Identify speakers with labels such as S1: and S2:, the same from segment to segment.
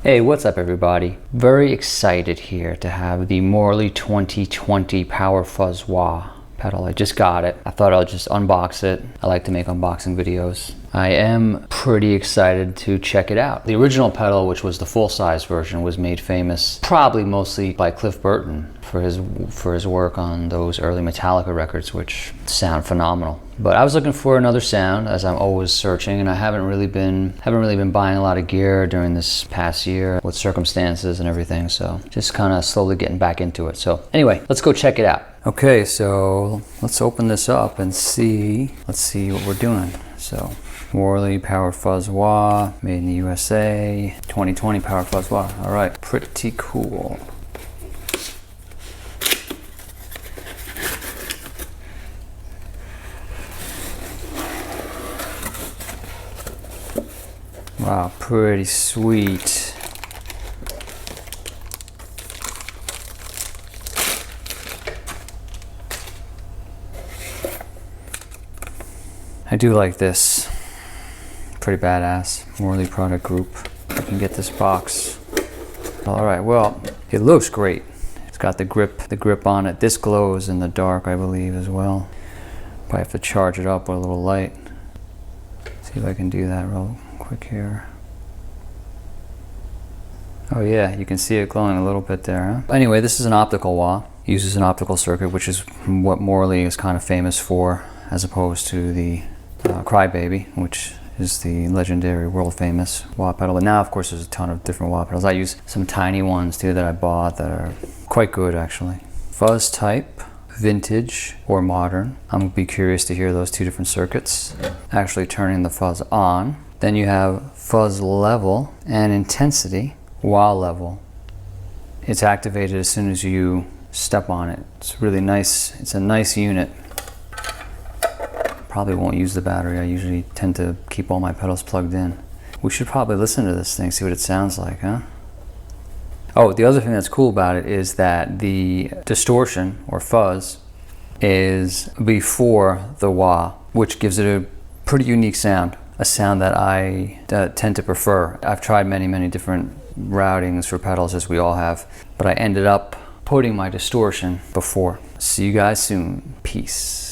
S1: Hey, what's up everybody? Very excited here to have the Morley 2020 Power Fuzz Wah pedal. I just got it. I thought I'll just unbox it. I like to make unboxing videos. I am pretty excited to check it out. The original pedal, which was the full-size version, was made famous probably mostly by Cliff Burton for his work on those early Metallica records, which sound phenomenal. But I was looking for another sound, as I'm always searching, and I haven't really been buying a lot of gear during this past year with circumstances and everything, so just kind of slowly getting back into it. So anyway, let's go check it out. Okay, so let's open this up and see what we're doing. So Morley Power Fuzz Wah, made in the USA, 2020 Power Fuzz Wah. All right, pretty cool. Wow, pretty sweet. I do like this. Pretty badass. Morley product group. I can get this box. All right, well, it looks great. It's got the grip on it. This glows in the dark, I believe, as well. Probably have to charge it up with a little light. See if I can do that real quick here. Oh yeah, you can see it glowing a little bit there, huh? Anyway, this is an optical wah. Uses an optical circuit, which is what Morley is kind of famous for, as opposed to the Crybaby, which is the legendary world famous wah pedal. But now, of course, there's a ton of different wah pedals. I use some tiny ones too that I bought that are quite good, actually. Fuzz type, vintage or modern. I'm gonna be curious to hear those two different circuits. Actually turning the fuzz on. Then you have fuzz level and intensity, wah level. It's activated as soon as you step on it. It's really nice. It's a nice unit. Probably won't use the battery. I usually tend to keep all my pedals plugged in. We should probably listen to this thing, see what it sounds like, huh? Oh, the other thing that's cool about it is that the distortion or fuzz is before the wah, which gives it a pretty unique sound, a sound that I tend to prefer. I've tried many different routings for pedals, as we all have, but I ended up putting my distortion before. See you guys soon. Peace.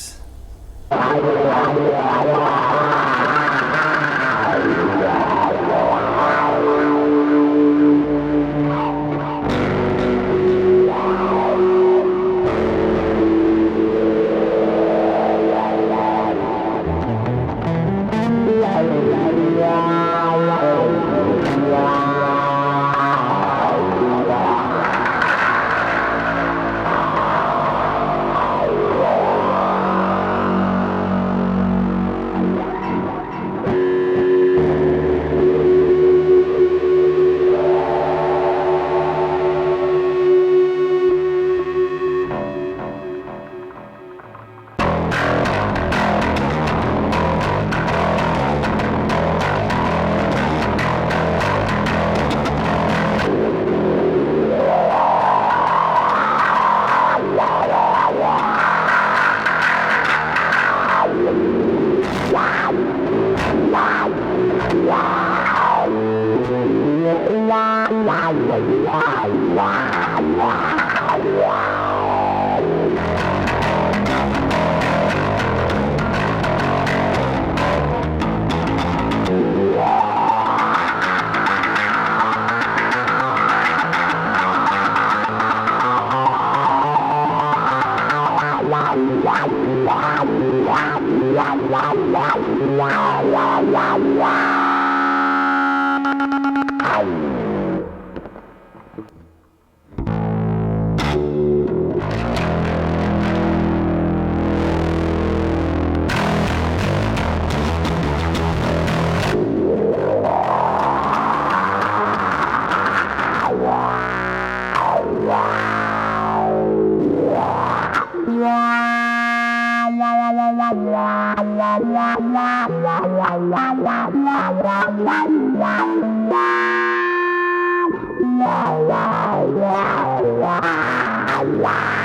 S1: Wow.